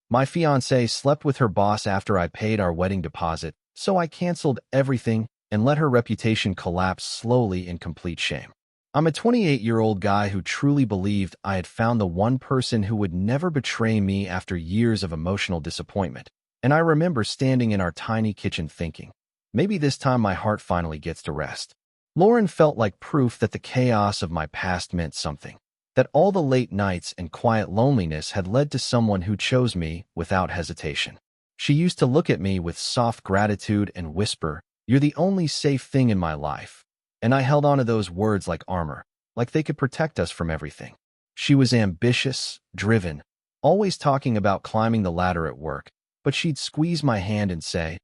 My fiancée slept with her boss after I paid our wedding deposit, so I canceled everything and let her reputation collapse slowly in complete shame. I'm a 28-year-old guy who truly believed I had found the one person who would never betray me after years of emotional disappointment, and I remember standing in our tiny kitchen thinking, maybe this time my heart finally gets to rest. Lauren felt like proof that the chaos of my past meant something, that all the late nights and quiet loneliness had led to someone who chose me without hesitation. She used to look at me with soft gratitude and whisper, "You're the only safe thing in my life." And I held on to those words like armor, like they could protect us from everything. She was ambitious, driven, always talking about climbing the ladder at work, but she'd squeeze my hand and say,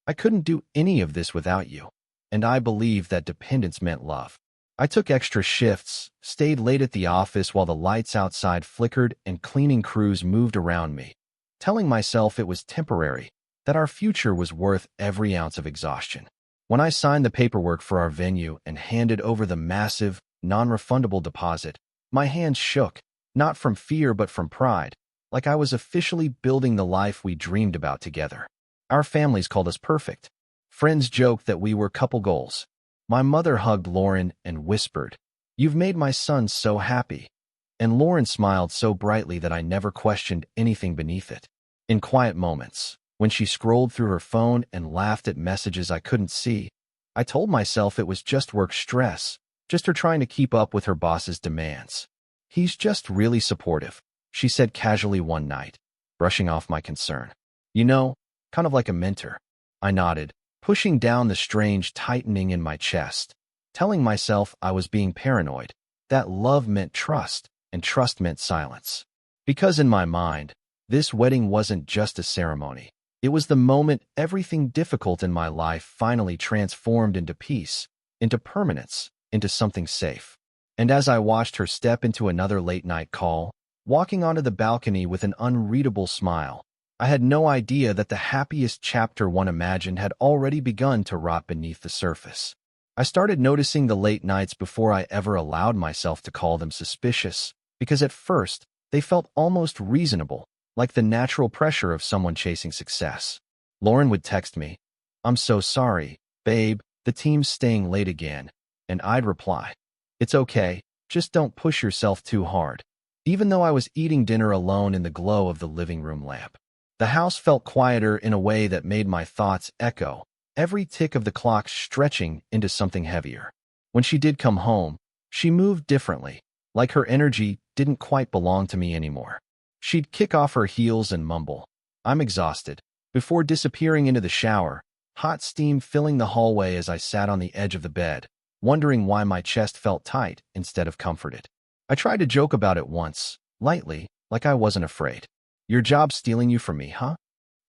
"I couldn't do any of this without you." And I believed that dependence meant love. I took extra shifts, stayed late at the office while the lights outside flickered and cleaning crews moved around me, telling myself it was temporary, that our future was worth every ounce of exhaustion. When I signed the paperwork for our venue and handed over the massive, non-refundable deposit, my hands shook, not from fear but from pride, like I was officially building the life we dreamed about together. Our families called us perfect. Friends joked that we were couple goals. My mother hugged Lauren and whispered, "You've made my son so happy." And Lauren smiled so brightly that I never questioned anything beneath it. In quiet moments, when she scrolled through her phone and laughed at messages I couldn't see, I told myself it was just work stress, just her trying to keep up with her boss's demands. "He's just really supportive," she said casually one night, brushing off my concern. "You know, kind of like a mentor." I nodded, pushing down the strange tightening in my chest, telling myself I was being paranoid, that love meant trust, and trust meant silence. Because in my mind, this wedding wasn't just a ceremony. It was the moment everything difficult in my life finally transformed into peace, into permanence, into something safe. And as I watched her step into another late-night call, walking onto the balcony with an unreadable smile, I had no idea that the happiest chapter one imagined had already begun to rot beneath the surface. I started noticing the late nights before I ever allowed myself to call them suspicious, because at first, they felt almost reasonable, like the natural pressure of someone chasing success. Lauren would text me, "I'm so sorry, babe, the team's staying late again," and I'd reply, "It's okay, just don't push yourself too hard," even though I was eating dinner alone in the glow of the living room lamp. The house felt quieter in a way that made my thoughts echo, every tick of the clock stretching into something heavier. When she did come home, she moved differently, like her energy didn't quite belong to me anymore. She'd kick off her heels and mumble, "I'm exhausted," before disappearing into the shower, hot steam filling the hallway as I sat on the edge of the bed, wondering why my chest felt tight instead of comforted. I tried to joke about it once, lightly, like I wasn't afraid. "Your job's stealing you from me, huh?"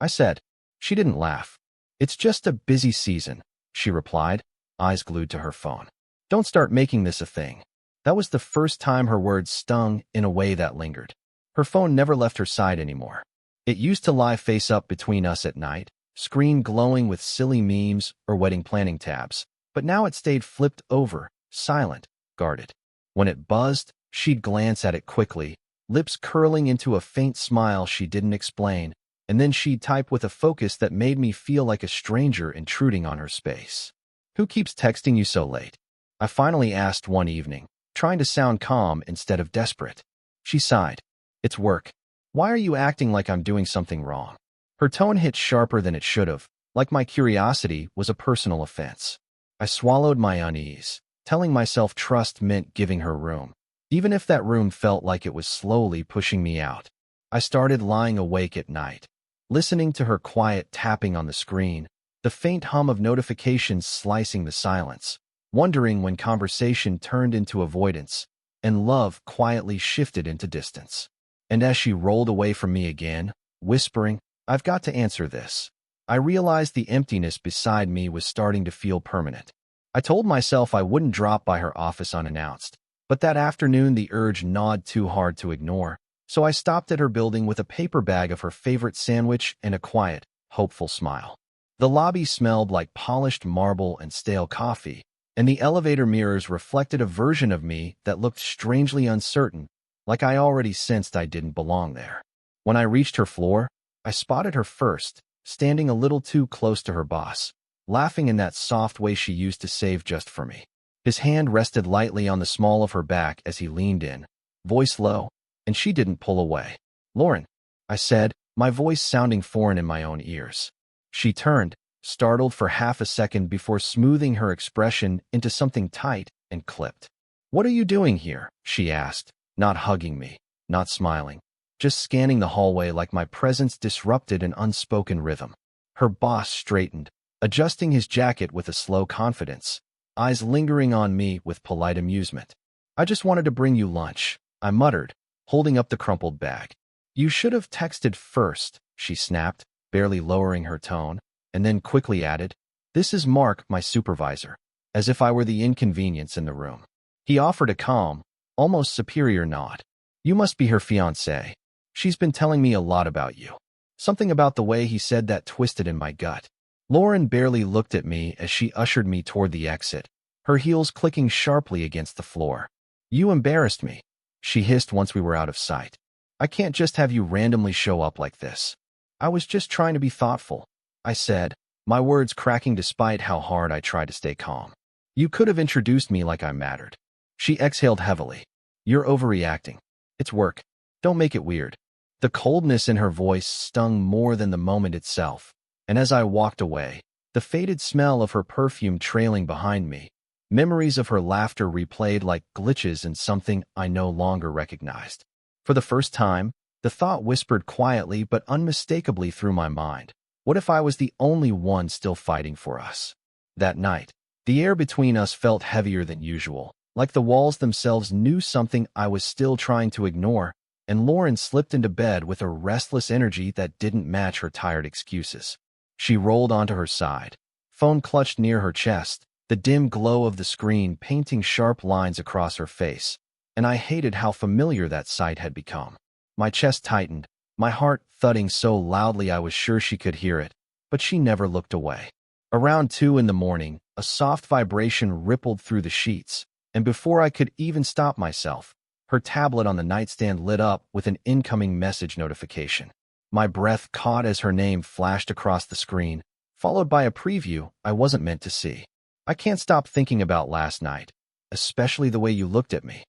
I said. She didn't laugh. "It's just a busy season," she replied, eyes glued to her phone. "Don't start making this a thing." That was the first time her words stung in a way that lingered. Her phone never left her side anymore. It used to lie face up between us at night, screen glowing with silly memes or wedding planning tabs, but now it stayed flipped over, silent, guarded. When it buzzed, she'd glance at it quickly, lips curling into a faint smile she didn't explain, and then she'd type with a focus that made me feel like a stranger intruding on her space. "Who keeps texting you so late?" I finally asked one evening, trying to sound calm instead of desperate. She sighed. "It's work. Why are you acting like I'm doing something wrong?" Her tone hit sharper than it should have, like my curiosity was a personal offense. I swallowed my unease, telling myself trust meant giving her room, even if that room felt like it was slowly pushing me out. I started lying awake at night, listening to her quiet tapping on the screen, the faint hum of notifications slicing the silence, wondering when conversation turned into avoidance, and love quietly shifted into distance. And as she rolled away from me again, whispering, "I've got to answer this," I realized the emptiness beside me was starting to feel permanent. I told myself I wouldn't drop by her office unannounced, but that afternoon the urge gnawed too hard to ignore, so I stopped at her building with a paper bag of her favorite sandwich and a quiet, hopeful smile. The lobby smelled like polished marble and stale coffee, and the elevator mirrors reflected a version of me that looked strangely uncertain, like I already sensed I didn't belong there. When I reached her floor, I spotted her first, standing a little too close to her boss, laughing in that soft way she used to save just for me. His hand rested lightly on the small of her back as he leaned in, voice low, and she didn't pull away. "Lauren," I said, my voice sounding foreign in my own ears. She turned, startled for half a second before smoothing her expression into something tight and clipped. "What are you doing here?" she asked, not hugging me, not smiling, just scanning the hallway like my presence disrupted an unspoken rhythm. Her boss straightened, adjusting his jacket with a slow confidence, eyes lingering on me with polite amusement. "I just wanted to bring you lunch," I muttered, holding up the crumpled bag. "You should have texted first," she snapped, barely lowering her tone, and then quickly added, "This is Mark, my supervisor," as if I were the inconvenience in the room. He offered a calm, almost superior nod. "You must be her fiancée. She's been telling me a lot about you." Something about the way he said that twisted in my gut. Lauren barely looked at me as she ushered me toward the exit, her heels clicking sharply against the floor. "You embarrassed me," she hissed once we were out of sight. "I can't just have you randomly show up like this." "I was just trying to be thoughtful," I said, my words cracking despite how hard I tried to stay calm. "You could have introduced me like I mattered." She exhaled heavily. "You're overreacting. It's work. Don't make it weird." The coldness in her voice stung more than the moment itself, and as I walked away, the faded smell of her perfume trailing behind me, memories of her laughter replayed like glitches in something I no longer recognized. For the first time, the thought whispered quietly but unmistakably through my mind. What if I was the only one still fighting for us? That night, the air between us felt heavier than usual, like the walls themselves knew something I was still trying to ignore, and Lauren slipped into bed with a restless energy that didn't match her tired excuses. She rolled onto her side, phone clutched near her chest, the dim glow of the screen painting sharp lines across her face, and I hated how familiar that sight had become. My chest tightened, my heart thudding so loudly I was sure she could hear it, but she never looked away. Around 2 in the morning, a soft vibration rippled through the sheets, and before I could even stop myself, her tablet on the nightstand lit up with an incoming message notification. My breath caught as her name flashed across the screen, followed by a preview I wasn't meant to see. "I can't stop thinking about last night, especially the way you looked at me."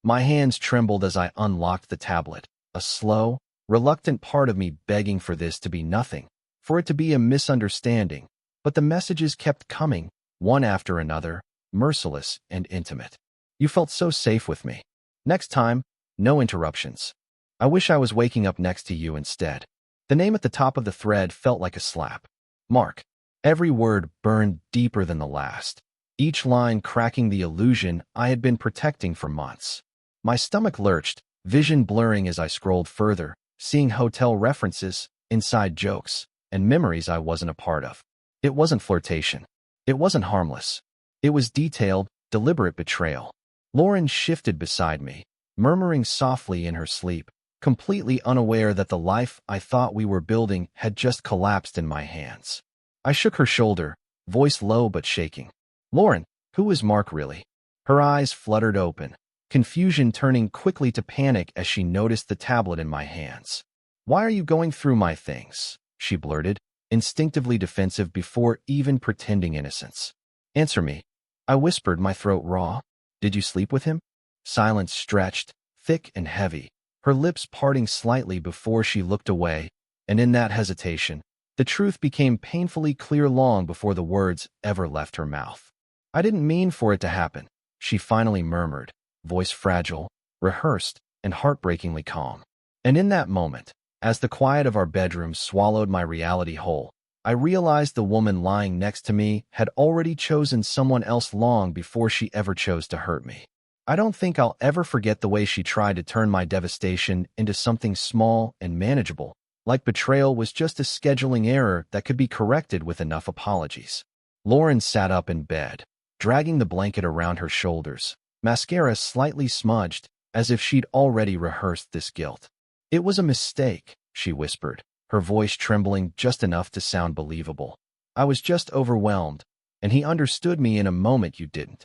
My hands trembled as I unlocked the tablet, a slow, reluctant part of me begging for this to be nothing, for it to be a misunderstanding, but the messages kept coming, one after another, merciless and intimate. "You felt so safe with me. Next time, no interruptions. I wish I was waking up next to you instead." The name at the top of the thread felt like a slap. Mark. Every word burned deeper than the last, each line cracking the illusion I had been protecting for months. My stomach lurched, vision blurring as I scrolled further, seeing hotel references, inside jokes, and memories I wasn't a part of. It wasn't flirtation. It wasn't harmless. It was detailed, deliberate betrayal. Lauren shifted beside me, murmuring softly in her sleep, completely unaware that the life I thought we were building had just collapsed in my hands. I shook her shoulder, voice low but shaking. "Lauren, who is Mark really?" Her eyes fluttered open, confusion turning quickly to panic as she noticed the tablet in my hands. "Why are you going through my things?" she blurted, instinctively defensive before even pretending innocence. "Answer me," I whispered, my throat raw. "Did you sleep with him?" Silence stretched, thick and heavy, her lips parting slightly before she looked away, and in that hesitation, the truth became painfully clear long before the words ever left her mouth. "I didn't mean for it to happen," she finally murmured, voice fragile, rehearsed, and heartbreakingly calm. And in that moment, as the quiet of our bedroom swallowed my reality whole, I realized the woman lying next to me had already chosen someone else long before she ever chose to hurt me. I don't think I'll ever forget the way she tried to turn my devastation into something small and manageable, like betrayal was just a scheduling error that could be corrected with enough apologies. Lauren sat up in bed, dragging the blanket around her shoulders, mascara slightly smudged, as if she'd already rehearsed this guilt. "It was a mistake," she whispered, her voice trembling just enough to sound believable. "I was just overwhelmed, and he understood me in a moment you didn't."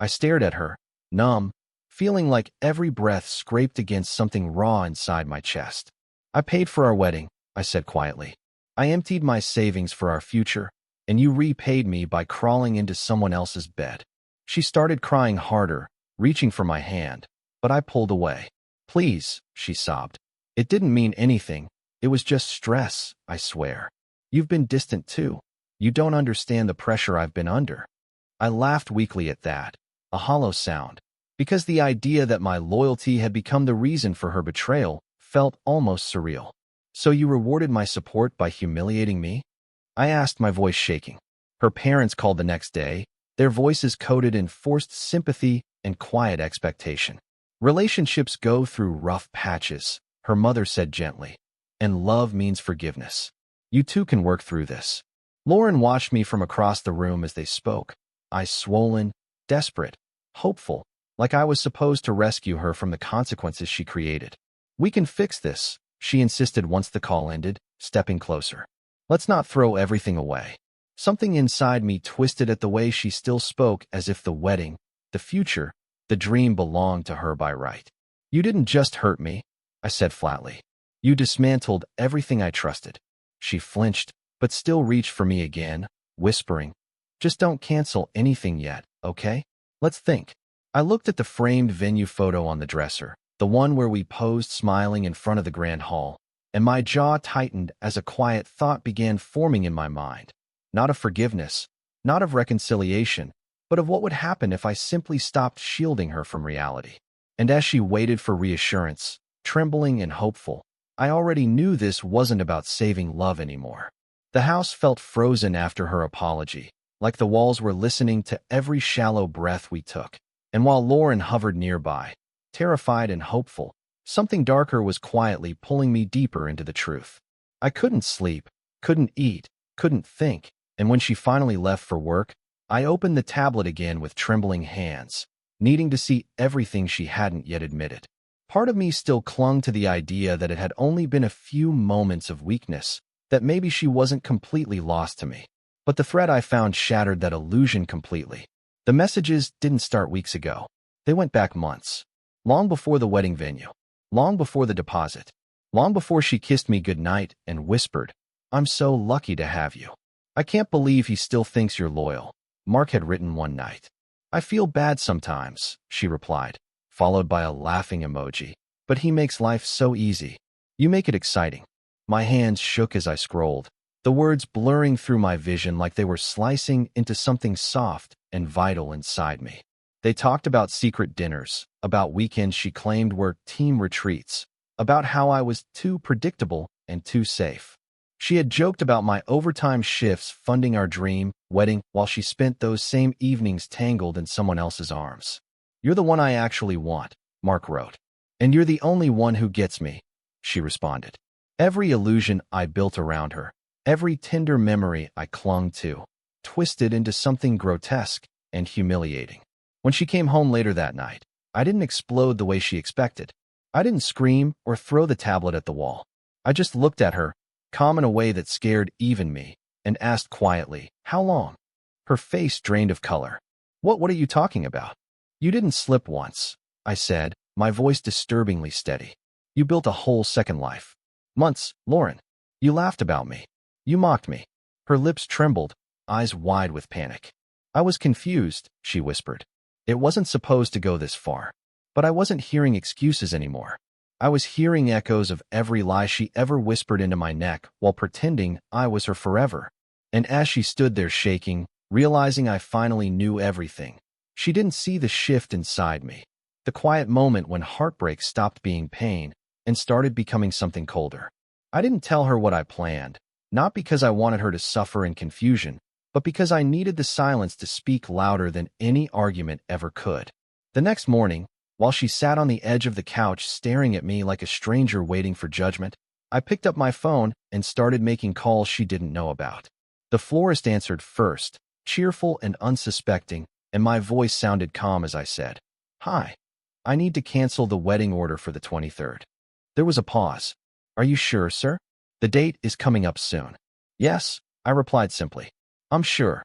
I stared at her, numb, feeling like every breath scraped against something raw inside my chest. "I paid for our wedding," I said quietly. I emptied my savings for our future, and you repaid me by crawling into someone else's bed. She started crying harder, reaching for my hand, but I pulled away. Please, she sobbed. It didn't mean anything. It was just stress, I swear. You've been distant too. You don't understand the pressure I've been under. I laughed weakly at that, a hollow sound, because the idea that my loyalty had become the reason for her betrayal felt almost surreal. So you rewarded my support by humiliating me? I asked, my voice shaking. Her parents called the next day, their voices coated in forced sympathy and quiet expectation. Relationships go through rough patches, her mother said gently, and love means forgiveness. You two can work through this. Lauren watched me from across the room as they spoke, eyes swollen, desperate, hopeful, like I was supposed to rescue her from the consequences she created. We can fix this, she insisted once the call ended, stepping closer. Let's not throw everything away. Something inside me twisted at the way she still spoke, as if the wedding, the future, the dream belonged to her by right. You didn't just hurt me, I said flatly. You dismantled everything I trusted. She flinched, but still reached for me again, whispering, just don't cancel anything yet, okay? Let's think. I looked at the framed venue photo on the dresser, the one where we posed smiling in front of the grand hall, and my jaw tightened as a quiet thought began forming in my mind. Not of forgiveness, not of reconciliation, but of what would happen if I simply stopped shielding her from reality. And as she waited for reassurance, trembling and hopeful, I already knew this wasn't about saving love anymore. The house felt frozen after her apology, like the walls were listening to every shallow breath we took. And while Lauren hovered nearby, terrified and hopeful, something darker was quietly pulling me deeper into the truth. I couldn't sleep, couldn't eat, couldn't think, and when she finally left for work, I opened the tablet again with trembling hands, needing to see everything she hadn't yet admitted. Part of me still clung to the idea that it had only been a few moments of weakness, that maybe she wasn't completely lost to me. But the thread I found shattered that illusion completely. The messages didn't start weeks ago. They went back months. Long before the wedding venue. Long before the deposit. Long before she kissed me goodnight and whispered, I'm so lucky to have you. I can't believe he still thinks you're loyal, Mark had written one night. I feel bad sometimes, she replied, followed by a laughing emoji. But he makes life so easy. You make it exciting. My hands shook as I scrolled, the words blurring through my vision like they were slicing into something soft and vital inside me. They talked about secret dinners, about weekends she claimed were team retreats, about how I was too predictable and too safe. She had joked about my overtime shifts funding our dream wedding while she spent those same evenings tangled in someone else's arms. You're the one I actually want, Mark wrote. And you're the only one who gets me, she responded. Every illusion I built around her, every tender memory I clung to, twisted into something grotesque and humiliating. When she came home later that night, I didn't explode the way she expected. I didn't scream or throw the tablet at the wall. I just looked at her, calm in a way that scared even me, and asked quietly, how long? Her face drained of color. What are you talking about? You didn't slip once, I said, my voice disturbingly steady. You built a whole second life. Months, Lauren. You laughed about me. You mocked me. Her lips trembled, eyes wide with panic. I was confused, she whispered. It wasn't supposed to go this far. But I wasn't hearing excuses anymore. I was hearing echoes of every lie she ever whispered into my neck while pretending I was her forever. And as she stood there shaking, realizing I finally knew everything, she didn't see the shift inside me. The quiet moment when heartbreak stopped being pain and started becoming something colder. I didn't tell her what I planned, not because I wanted her to suffer in confusion, but because I needed the silence to speak louder than any argument ever could. The next morning, while she sat on the edge of the couch staring at me like a stranger waiting for judgment, I picked up my phone and started making calls she didn't know about. The florist answered first, cheerful and unsuspecting, and my voice sounded calm as I said, Hi. I need to cancel the wedding order for the 23rd. There was a pause. Are you sure, sir? The date is coming up soon. Yes, I replied simply. I'm sure.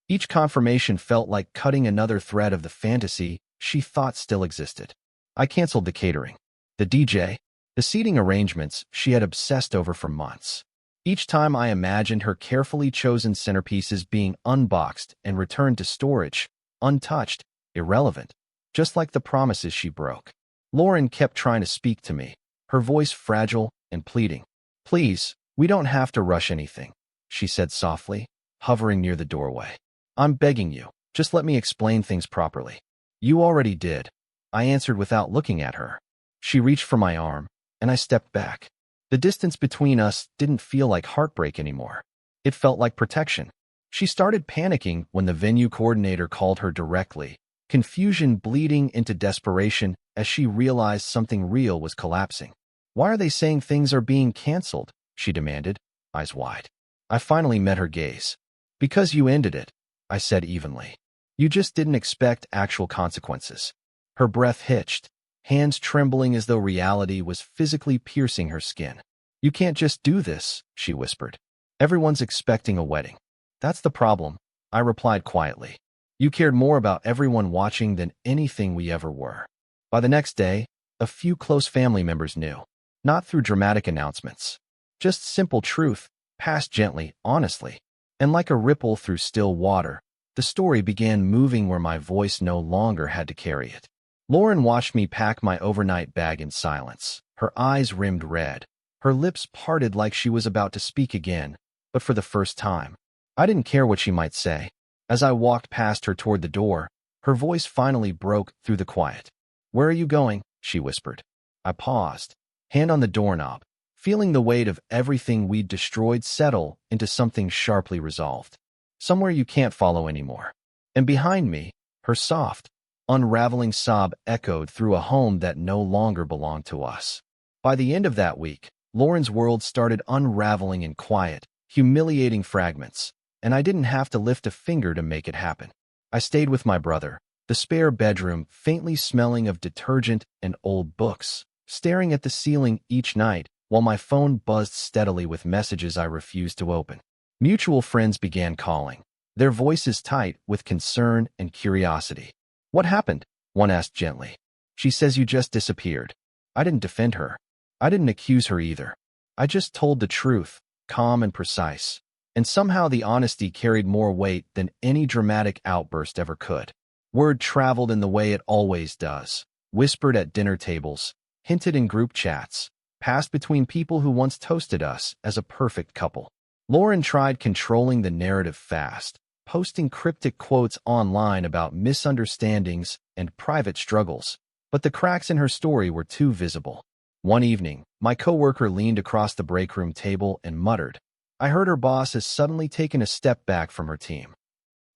Each confirmation felt like cutting another thread of the fantasy she thought still existed. I canceled the catering, the DJ, The seating arrangements she had obsessed over for months. Each time I imagined her carefully chosen centerpieces being unboxed and returned to storage, untouched, irrelevant, just like the promises she broke. Lauren kept trying to speak to me, her voice fragile and pleading. "Please, we don't have to rush anything," she said softly, hovering near the doorway. "I'm begging you, just let me explain things properly." "You already did," I answered without looking at her. She reached for my arm, and I stepped back. The distance between us didn't feel like heartbreak anymore. It felt like protection. She started panicking when the venue coordinator called her directly, confusion bleeding into desperation as she realized something real was collapsing. "Why are they saying things are being canceled?" she demanded, eyes wide. I finally met her gaze. "Because you ended it," I said evenly. "You just didn't expect actual consequences." Her breath hitched, hands trembling as though reality was physically piercing her skin. "You can't just do this," she whispered. "Everyone's expecting a wedding." "That's the problem," I replied quietly. "You cared more about everyone watching than anything we ever were." By the next day, a few close family members knew. Not through dramatic announcements. Just simple truth, passed gently, honestly. And like a ripple through still water, the story began moving where my voice no longer had to carry it. Lauren watched me pack my overnight bag in silence, her eyes rimmed red, her lips parted like she was about to speak again, but for the first time. I didn't care what she might say. As I walked past her toward the door, her voice finally broke through the quiet. "Where are you going?" she whispered. I paused, hand on the doorknob, feeling the weight of everything we'd destroyed settle into something sharply resolved. "Somewhere you can't follow anymore." And behind me, her soft, unraveling sob echoed through a home that no longer belonged to us. By the end of that week, Lauren's world started unraveling in quiet, humiliating fragments, and I didn't have to lift a finger to make it happen. I stayed with my brother, the spare bedroom faintly smelling of detergent and old books, staring at the ceiling each night while my phone buzzed steadily with messages I refused to open. Mutual friends began calling, their voices tight with concern and curiosity. "What happened?" one asked gently. "She says you just disappeared." I didn't defend her. I didn't accuse her either. I just told the truth, calm and precise. And somehow the honesty carried more weight than any dramatic outburst ever could. Word traveled in the way it always does, whispered at dinner tables, hinted in group chats, passed between people who once toasted us as a perfect couple. Lauren tried controlling the narrative fast, posting cryptic quotes online about misunderstandings and private struggles, but the cracks in her story were too visible. One evening, my coworker leaned across the break room table and muttered, "I heard her boss has suddenly taken a step back from her team."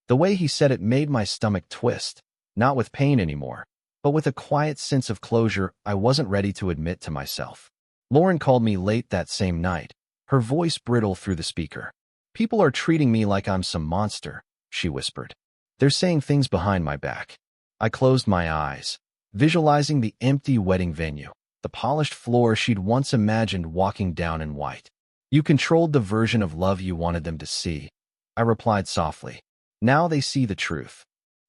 The way he said it made my stomach twist, not with pain anymore, but with a quiet sense of closure I wasn't ready to admit to myself. Lauren called me late that same night, her voice brittle through the speaker. "People are treating me like I'm some monster," she whispered. "They're saying things behind my back." I closed my eyes, visualizing the empty wedding venue, the polished floor she'd once imagined walking down in white. "You controlled the version of love you wanted them to see," I replied softly. "Now they see the truth."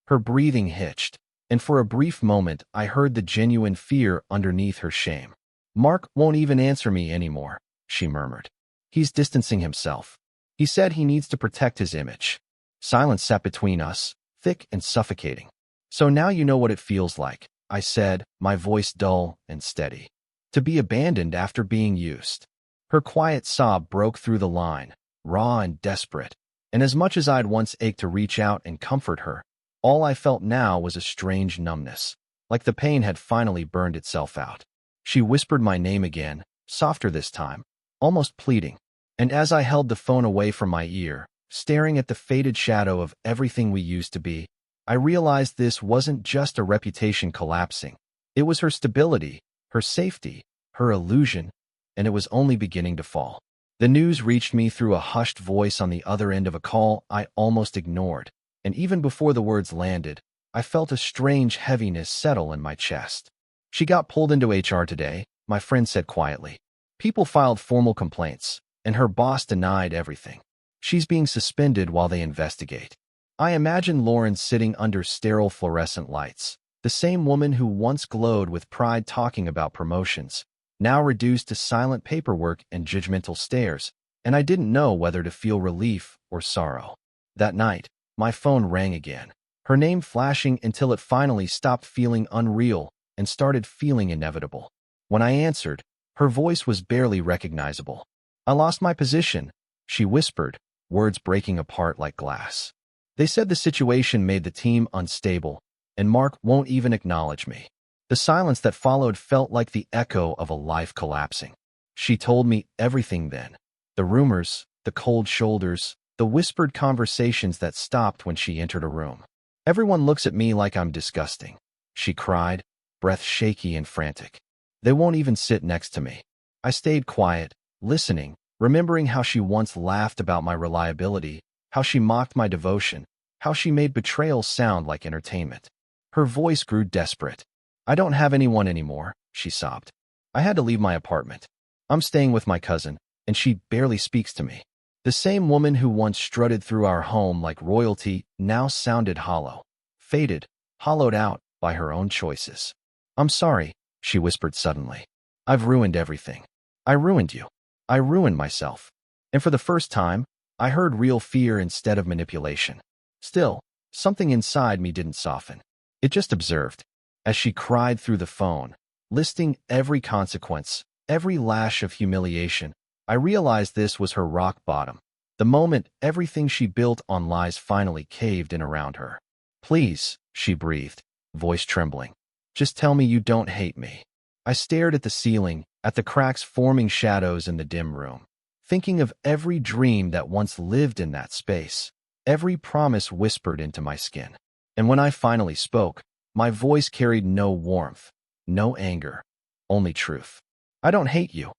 Her breathing hitched, and for a brief moment I heard the genuine fear underneath her shame. "Mark won't even answer me anymore," she murmured. "He's distancing himself. He said he needs to protect his image." Silence sat between us, thick and suffocating. "So now you know what it feels like," I said, my voice dull and steady. "To be abandoned after being used." Her quiet sob broke through the line, raw and desperate, and as much as I'd once ached to reach out and comfort her, all I felt now was a strange numbness, like the pain had finally burned itself out. She whispered my name again, softer this time, almost pleading, and as I held the phone away from my ear, staring at the faded shadow of everything we used to be, I realized this wasn't just a reputation collapsing. It was her stability, her safety, her illusion, and it was only beginning to fall. The news reached me through a hushed voice on the other end of a call I almost ignored, and even before the words landed, I felt a strange heaviness settle in my chest. "She got pulled into HR today," my friend said quietly. "People filed formal complaints, and her boss denied everything. She's being suspended while they investigate." I imagined Lauren sitting under sterile fluorescent lights, the same woman who once glowed with pride talking about promotions, now reduced to silent paperwork and judgmental stares, and I didn't know whether to feel relief or sorrow. That night, my phone rang again, her name flashing until it finally stopped feeling unreal and started feeling inevitable. When I answered, her voice was barely recognizable. "I lost my position," she whispered, words breaking apart like glass. "They said the situation made the team unstable, and Mark won't even acknowledge me." The silence that followed felt like the echo of a life collapsing. She told me everything then. The rumors, the cold shoulders, the whispered conversations that stopped when she entered a room. "Everyone looks at me like I'm disgusting," she cried, breath shaky and frantic. "They won't even sit next to me." I stayed quiet, listening, remembering how she once laughed about my reliability, how she mocked my devotion, how she made betrayal sound like entertainment. Her voice grew desperate. "I don't have anyone anymore," she sobbed. "I had to leave my apartment. I'm staying with my cousin, and she barely speaks to me." The same woman who once strutted through our home like royalty now sounded hollow, faded, hollowed out by her own choices. "I'm sorry," she whispered suddenly. "I've ruined everything. I ruined you. I ruined myself." And for the first time, I heard real fear instead of manipulation. Still, something inside me didn't soften. It just observed. As she cried through the phone, listing every consequence, every lash of humiliation, I realized this was her rock bottom. The moment everything she built on lies finally caved in around her. "Please," she breathed, voice trembling. "Just tell me you don't hate me." I stared at the ceiling, at the cracks forming shadows in the dim room, thinking of every dream that once lived in that space, every promise whispered into my skin. And when I finally spoke, my voice carried no warmth, no anger, only truth. "I don't hate you,"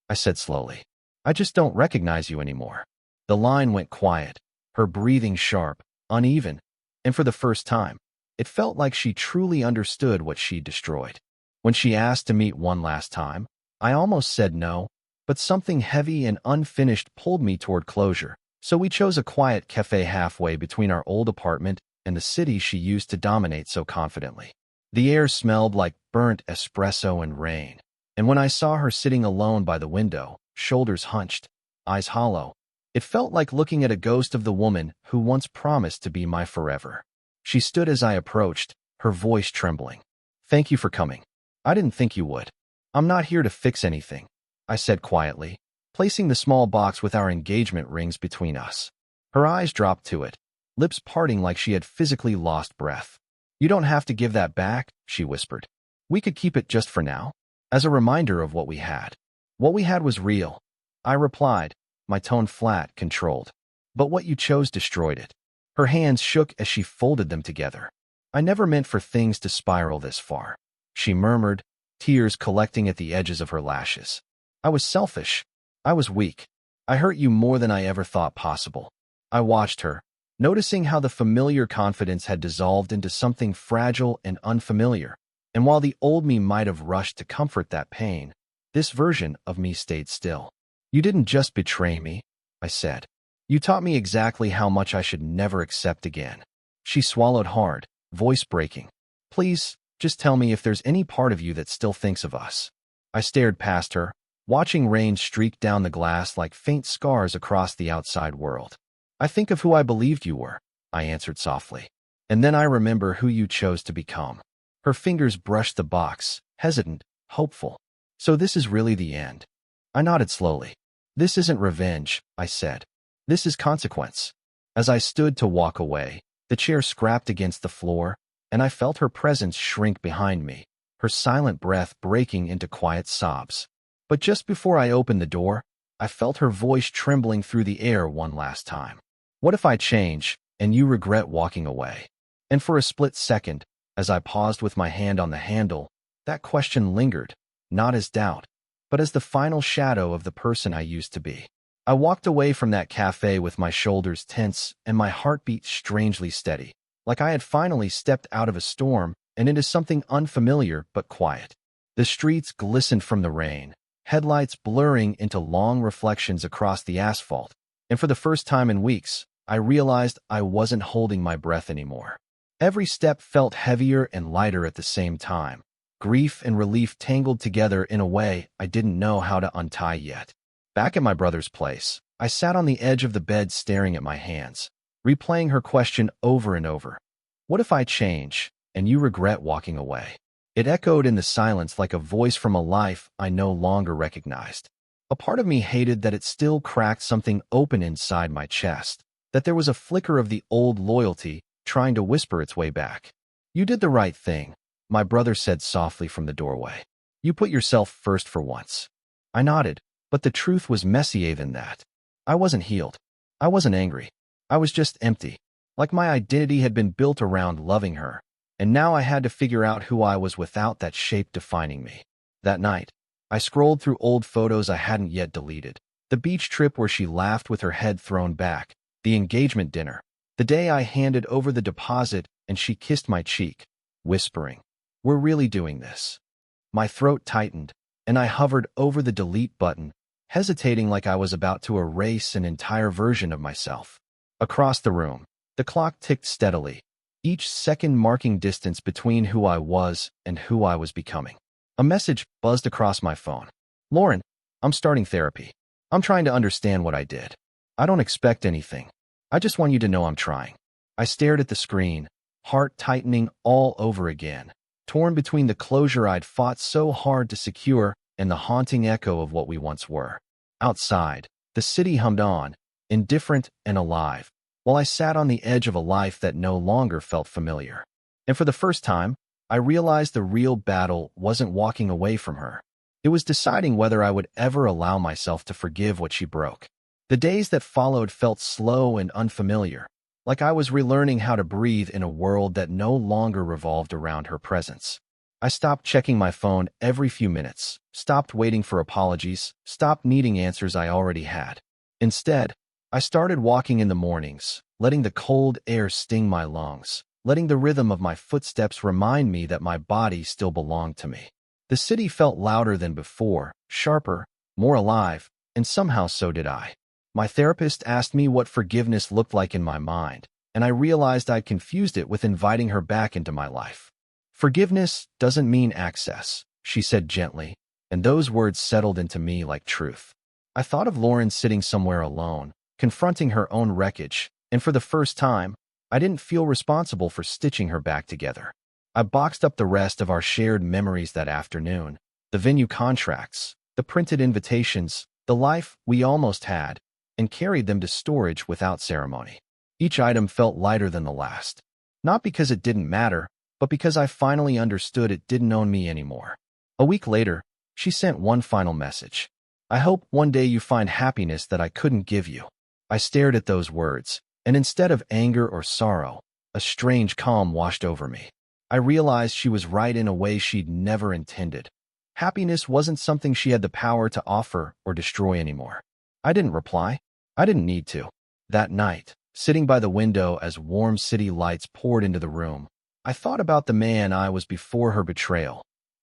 I said slowly. "I just don't recognize you anymore." The line went quiet, her breathing sharp, uneven, and for the first time, it felt like she truly understood what she'd destroyed. When she asked to meet one last time, I almost said no, but something heavy and unfinished pulled me toward closure, so we chose a quiet cafe halfway between our old apartment and the city she used to dominate so confidently. The air smelled like burnt espresso and rain, and when I saw her sitting alone by the window, shoulders hunched, eyes hollow, it felt like looking at a ghost of the woman who once promised to be my forever. She stood as I approached, her voice trembling. "Thank you for coming. I didn't think you would." "I'm not here to fix anything," I said quietly, placing the small box with our engagement rings between us. Her eyes dropped to it, lips parting like she had physically lost breath. "You don't have to give that back," she whispered. "We could keep it just for now, as a reminder of what we had." "What we had was real," I replied, my tone flat, controlled. "But what you chose destroyed it." Her hands shook as she folded them together. "I never meant for things to spiral this far," she murmured, tears collecting at the edges of her lashes. "I was selfish. I was weak. I hurt you more than I ever thought possible." I watched her, noticing how the familiar confidence had dissolved into something fragile and unfamiliar. And while the old me might have rushed to comfort that pain, this version of me stayed still. "You didn't just betray me," I said. "You taught me exactly how much I should never accept again." She swallowed hard, voice breaking. "Please, just tell me if there's any part of you that still thinks of us." I stared past her, watching rain streak down the glass like faint scars across the outside world. "I think of who I believed you were," I answered softly. "And then I remember who you chose to become." Her fingers brushed the box, hesitant, hopeful. "So this is really the end." I nodded slowly. "This isn't revenge," I said. "This is consequence." As I stood to walk away, the chair scrapped against the floor, and I felt her presence shrink behind me, her silent breath breaking into quiet sobs. But just before I opened the door, I felt her voice trembling through the air one last time. "What if I change, and you regret walking away?" And for a split second, as I paused with my hand on the handle, that question lingered, not as doubt, but as the final shadow of the person I used to be. I walked away from that cafe with my shoulders tense and my heartbeat strangely steady, like I had finally stepped out of a storm and into something unfamiliar but quiet. The streets glistened from the rain, headlights blurring into long reflections across the asphalt, and for the first time in weeks, I realized I wasn't holding my breath anymore. Every step felt heavier and lighter at the same time, Grief and relief tangled together in a way I didn't know how to untie yet. Back at my brother's place, I sat on the edge of the bed staring at my hands, replaying her question over and over. What if I change, and you regret walking away? It echoed in the silence like a voice from a life I no longer recognized. A part of me hated that it still cracked something open inside my chest, that there was a flicker of the old loyalty trying to whisper its way back. You did the right thing, my brother said softly from the doorway. You put yourself first for once. I nodded, but the truth was messier than that. I wasn't healed. I wasn't angry. I was just empty, like my identity had been built around loving her, and now I had to figure out who I was without that shape defining me. That night, I scrolled through old photos I hadn't yet deleted. The beach trip where she laughed with her head thrown back, the engagement dinner, the day I handed over the deposit and she kissed my cheek, whispering, "We're really doing this." My throat tightened, and I hovered over the delete button, hesitating like I was about to erase an entire version of myself. Across the room, the clock ticked steadily, each second marking distance between who I was and who I was becoming. A message buzzed across my phone. "Lauren, I'm starting therapy. I'm trying to understand what I did. I don't expect anything. I just want you to know I'm trying." I stared at the screen, heart tightening all over again, torn between the closure I'd fought so hard to secure and the haunting echo of what we once were. Outside, the city hummed on, indifferent and alive, while I sat on the edge of a life that no longer felt familiar. And for the first time, I realized the real battle wasn't walking away from her. It was deciding whether I would ever allow myself to forgive what she broke. The days that followed felt slow and unfamiliar, like I was relearning how to breathe in a world that no longer revolved around her presence. I stopped checking my phone every few minutes, stopped waiting for apologies, stopped needing answers I already had. Instead, I started walking in the mornings, letting the cold air sting my lungs, letting the rhythm of my footsteps remind me that my body still belonged to me. The city felt louder than before, sharper, more alive, and somehow so did I. My therapist asked me what forgiveness looked like in my mind, and I realized I'd confused it with inviting her back into my life. "Forgiveness doesn't mean access," she said gently, and those words settled into me like truth. I thought of Lauren sitting somewhere alone, confronting her own wreckage, and for the first time, I didn't feel responsible for stitching her back together. I boxed up the rest of our shared memories that afternoon, the venue contracts, the printed invitations, the life we almost had, and carried them to storage without ceremony. Each item felt lighter than the last, not because it didn't matter, but because I finally understood it didn't own me anymore. A week later, she sent one final message. "I hope one day you find happiness that I couldn't give you." I stared at those words, and instead of anger or sorrow, a strange calm washed over me. I realized she was right in a way she'd never intended. Happiness wasn't something she had the power to offer or destroy anymore. I didn't reply. I didn't need to. That night, sitting by the window as warm city lights poured into the room, I thought about the man I was before her betrayal.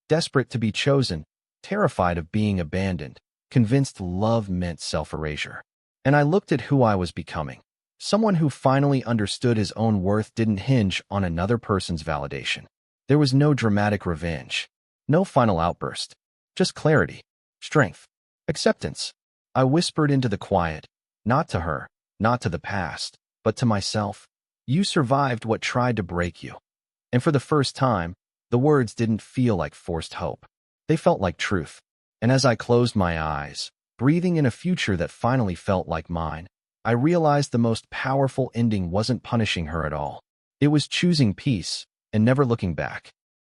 Desperate to be chosen, terrified of being abandoned, convinced love meant self-erasure. And I looked at who I was becoming. Someone who finally understood his own worth didn't hinge on another person's validation. There was no dramatic revenge, no final outburst, just clarity, strength, acceptance. I whispered into the quiet, not to her, not to the past, but to myself. "You survived what tried to break you." And for the first time, the words didn't feel like forced hope. They felt like truth. And as I closed my eyes, breathing in a future that finally felt like mine, I realized the most powerful ending wasn't punishing her at all. It was choosing peace and never looking back.